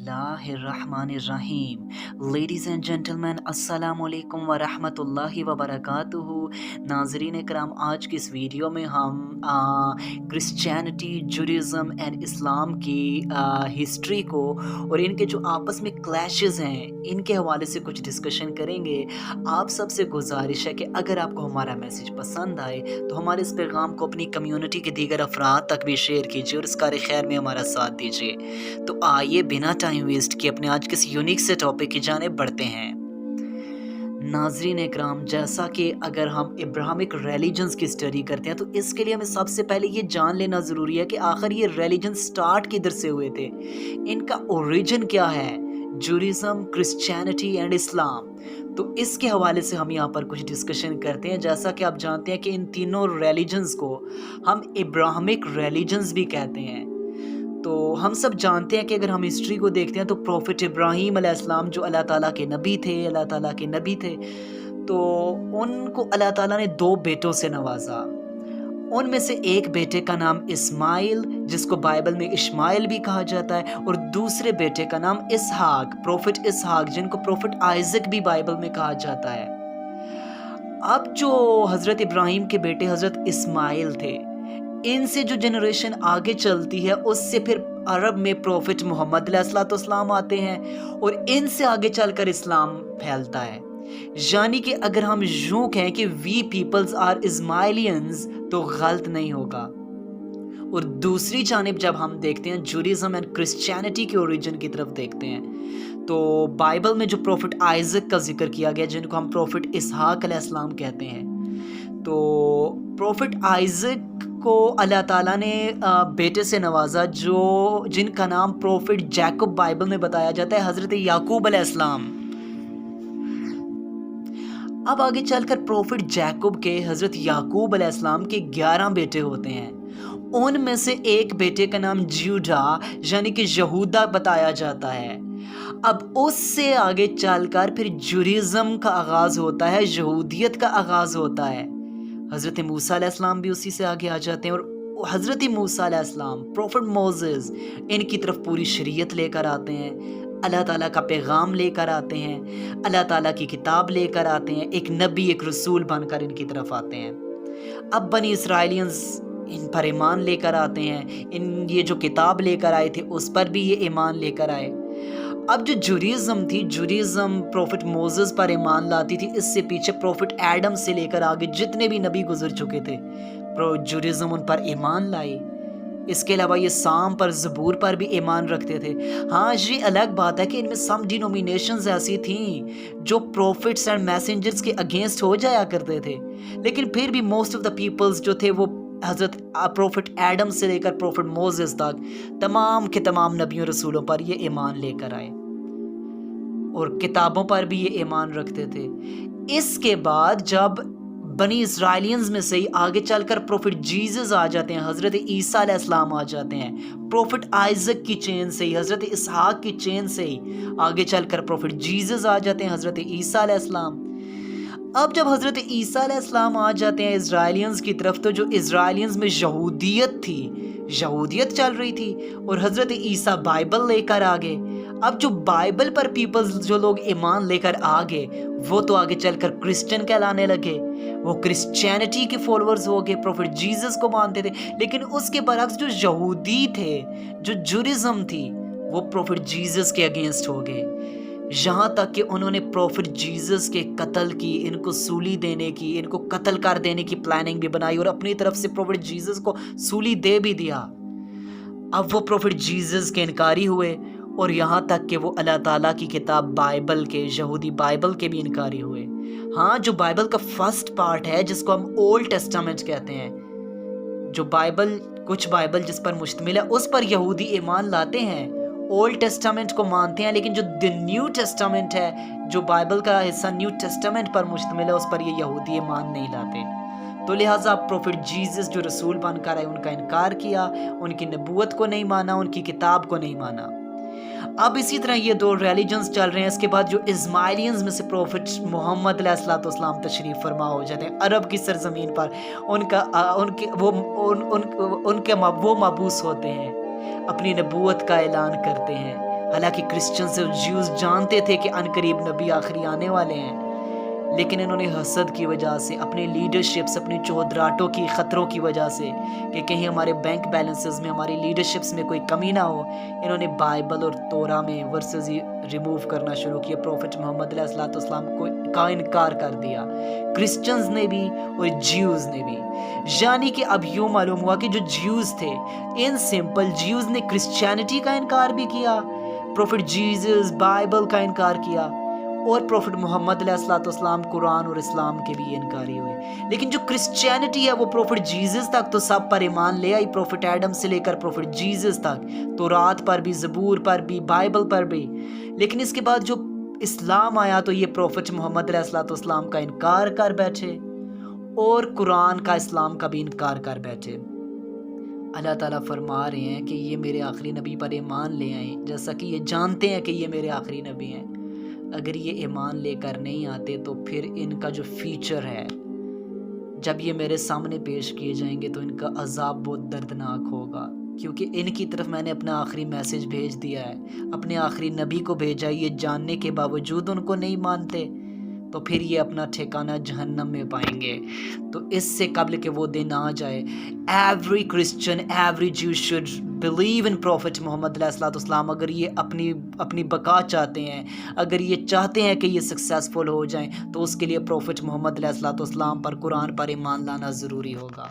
बिस्मिल्लाहिर्रहमानिर्रहीम। Ladies and gentleman, अस्सलामु अलैकुम व रहमतुल्लाहि व बरकातुहू। नाज़रीन इकराम, आज की इस वीडियो में हम क्रिश्चियनिटी, जुडाइज़्म एंड इस्लाम की हिस्ट्री को और इनके जो आपस में क्लैशेस हैं, इनके हवाले से कुछ डिस्कशन करेंगे। आप सबसे गुजारिश है कि अगर आपको हमारा मैसेज पसंद आए तो हमारे इस पैगाम को अपनी कम्युनिटी के दीगर अफराद तक भी शेयर कीजिए और इस कार खैर में हमारा साथ दीजिए। तो आइए बिना टाइम वेस्ट किए अपने आज किसी यूनिक से टॉपिक की जानिब बढ़ते हैं। नाज़रीन इकराम, जैसा कि अगर हम इब्राहिमिक रिलीजन्स की स्टडी करते हैं तो इसके लिए हमें सबसे पहले ये जान लेना ज़रूरी है कि आखिर ये रिलीजन स्टार्ट किधर से हुए थे, इनका ओरिजिन क्या है। जुडाइज़्म, क्रिश्चियनिटी एंड इस्लाम, तो इसके हवाले से हम यहाँ पर कुछ डिस्कशन करते हैं। जैसा कि आप जानते हैं कि इन तीनों रिलीजन्स को हम इब्राहिमिक रिलीजन्स भी कहते हैं। तो हम सब जानते हैं कि अगर हम हिस्ट्री को देखते हैं तो प्रॉफिट इब्राहीम अलैहिस्सलाम जो अल्लाह ताला के नबी थे, तो उनको अल्लाह ताला ने 2 बेटों से नवाजा। उनमें से एक बेटे का नाम इस्माइल, जिसको बाइबल में इश्माइल भी कहा जाता है, और दूसरे बेटे का नाम इसहाक, प्रॉफिट इसहाक, जिनको प्रॉफिट आइजक भी बाइबल में कहा जाता है। अब जो हज़रत इब्राहीम के बेटे हज़रत इस्माइल थे, इनसे जो जनरेशन आगे चलती है उससे फिर अरब में प्रॉफिट मोहम्मद अलैहिस्सलाम आते हैं और इनसे आगे चलकर इस्लाम फैलता है। यानी कि अगर हम यूं कहें कि वी पीपल्स आर इस्माइलियंस तो गलत नहीं होगा। और दूसरी जानिब जब हम देखते हैं जुडाइज़्म एंड क्रिश्चियनिटी के ओरिजिन की तरफ देखते हैं तो बाइबल में जो प्रॉफिट आइजक का जिक्र किया गया, जिनको हम प्रॉफिट इसहाक अलैहिस्सलाम कहते हैं, तो प्रॉफिट आइजक को अल्लाह ताला ने बेटे से नवाजा जिनका नाम प्रॉफिट जैकब बाइबल में बताया जाता है, हज़रत याकूब अलैहिस्सलाम। अब आगे चलकर प्रॉफिट जैकब के हज़रत याकूब अलैहिस्सलाम के 11 बेटे होते हैं। उनमें से एक बेटे का नाम जूडा यानी कि यहूदा बताया जाता है। अब उससे आगे चलकर फिर जुडाइज़्म का आगाज़ होता है, यहूदियत का आगाज़ होता है। हज़रत मूसा अलैहिस्सलाम भी उसी से आगे आ जाते हैं और हज़रत मूसा अलैहिस्सलाम, प्रॉफिट मोसेस, इनकी तरफ पूरी शरीयत लेकर आते हैं, अल्लाह ताला का पैगाम लेकर आते हैं, अल्लाह ताला की किताब लेकर आते हैं, एक नबी, एक रसूल बनकर इनकी तरफ आते हैं। अब बनी इसराइलियंस इन पर ईमान लेकर आते हैं, ये जो किताब लेकर आए थे उस पर भी ये ईमान लेकर आए। अब जो जुडाइज़्म थी, जुडाइज़्म प्रॉफिट मोसेस पर ईमान लाती थी। इससे पीछे प्रॉफिट एडम से लेकर आगे जितने भी नबी गुजर चुके थे, जुडाइज़्म उन पर ईमान लाई। इसके अलावा ये साम पर, ज़बूर पर भी ईमान रखते थे। हाँ, ये अलग बात है कि इनमें सम डिनोमिनेशंस ऐसी थीं जो प्रॉफिट्स एंड मैसेंजर्स के अगेंस्ट हो जाया करते थे, लेकिन फिर भी मोस्ट ऑफ द पीपल्स जो थे वो हज़रत प्रॉफिट एडम से लेकर प्रॉफिट मोसेस तक तमाम के तमाम नबियों रसूलों पर ये ईमान लेकर आए और किताबों पर भी ये ईमान रखते थे। इसके बाद जब बनी इसराइलियंस में से ही आगे चलकर प्रॉफिट जीसस आ जाते हैं, हज़रत ईसा अलैहिस्सलाम आ जाते हैं, प्रॉफिट आइजक की चेन से ही, हज़रत इसहाक की चेन से ही आगे चलकर प्रॉफिट जीसस आ जाते हैं, हज़रत ईसा अलैहिस्सलाम। अब जब हज़रत ईसा अलैहिस्सलाम आ जाते हैं इसराइलियंस की तरफ, तो जो इसराइलियंस में यहूदियत थी, यहूदियत चल रही थी और हज़रत ईसा बाइबल लेकर आ गए। अब जो बाइबल पर पीपल्स, जो लोग ईमान लेकर आ गए, वो तो आगे चलकर क्रिश्चियन कहलाने लगे, वो क्रिश्चियनिटी के फॉलोअर्स हो गए, प्रॉफिट जीसस को मानते थे। लेकिन उसके बरक्स जो यहूदी थे, जो जुडाइज़्म थी, वो प्रॉफिट जीसस के अगेंस्ट हो गए। यहाँ तक कि उन्होंने प्रॉफिट जीसस के कत्ल की, इनको सूली देने की, इनको कत्ल कर देने की प्लानिंग भी बनाई और अपनी तरफ से प्रॉफिट जीसस को सूली दे भी दिया। अब वो प्रॉफिट जीसस के इनकारी हुए और यहाँ तक कि वो अल्लाह ताला की किताब बाइबल के, यहूदी बाइबल के भी इनकारी हुए। हाँ, जो बाइबल का फर्स्ट पार्ट है जिसको हम ओल्ड टेस्टामेंट कहते हैं, जो बाइबल, कुछ बाइबल जिस पर मुश्तमिल है उस पर यहूदी ईमान लाते हैं, ओल्ड टेस्टामेंट को मानते हैं, लेकिन जो द न्यू टेस्टामेंट है, जो बाइबल का हिस्सा न्यू टेस्टामेंट पर मुश्तमिल है, उस पर ये यहूदी ईमान नहीं लाते। तो लिहाजा प्रॉफिट जीसस जो रसूल बनकर आए उनका इनकार किया, उनकी नबूवत को नहीं माना, उनकी किताब को नहीं माना। अब इसी तरह ये 2 रिलीजन्स चल रहे हैं। इसके बाद जो इस्माइलियंस में से प्रॉफिट मोहम्मद अलैहिस्सलाम तशरीफ़ फरमा हो जाते हैं अरब की सरजमीन पर, वो मबूस होते हैं, अपनी नबूवत का ऐलान करते हैं, حالانکہ کرسچنز اور جیوز جانتے تھے کہ عنقریب نبی آخری آنے والے ہیں، لیکن انہوں نے حسد کی وجہ سے، اپنے لیڈرشپس، اپنی چودراہٹوں کی خطروں کی وجہ سے کہ کہیں ہمارے بینک بیلنسز میں، ہماری لیڈرشپس میں کوئی کمی نہ ہو، انہوں نے بائبل اور تورا میں ورسز ریموو کرنا شروع کیا، پروفٹ محمد علیہ السلام کا انکار کر دیا، کرسچنز نے بھی اور جیوز نے بھی۔ یعنی کہ اب یوں معلوم ہوا کہ جو جیوز تھے، ان سمپل جیوز نے کرسچینٹی کا انکار بھی کیا، پروفٹ جیزس بائبل کا انکار کیا، اور پروفٹ محمد علیہ السلام قرآن اور اسلام کے بھی انکاری ہوئے۔ لیکن جو کرسچینٹی ہے وہ پروفٹ جیزس تک تو سب پر ایمان لے آئی، پروفٹ ایڈم سے لے کر پروفٹ جیزس تک، تورات پر بھی، زبور پر بھی، بائبل پر بھی۔ لیکن اس کے بعد جو اسلام آیا تو یہ پروفٹ محمد علیہ السلام کا انکار کر بیٹھے اور قرآن کا، اسلام کا بھی انکار کر بیٹھے۔ اللہ تعالیٰ فرما رہے ہیں کہ یہ میرے آخری نبی پر ایمان لے آئیں، جیسا کہ یہ جانتے ہیں کہ یہ میرے آخری نبی ہیں۔ اگر یہ ایمان لے کر نہیں آتے تو پھر ان کا جو فیچر ہے، جب یہ میرے سامنے پیش کیے جائیں گے تو ان کا عذاب بہت دردناک ہوگا، کیونکہ ان کی طرف میں نے اپنا آخری میسج بھیج دیا ہے، اپنے آخری نبی کو بھیجا، یہ جاننے کے باوجود ان کو نہیں مانتے تو پھر یہ اپنا ٹھکانہ جہنم میں پائیں گے۔ تو اس سے قبل کہ وہ دن آ جائے، every Christian, every Jew should believe in prophet Muhammad علیہ السلام۔ اگر یہ اپنی بقا چاہتے ہیں، اگر یہ چاہتے ہیں کہ یہ سکسیسفل ہو جائیں، تو اس کے لیے پروفٹ محمد علیہ السلام پر، قرآن پر ایمان لانا ضروری ہوگا۔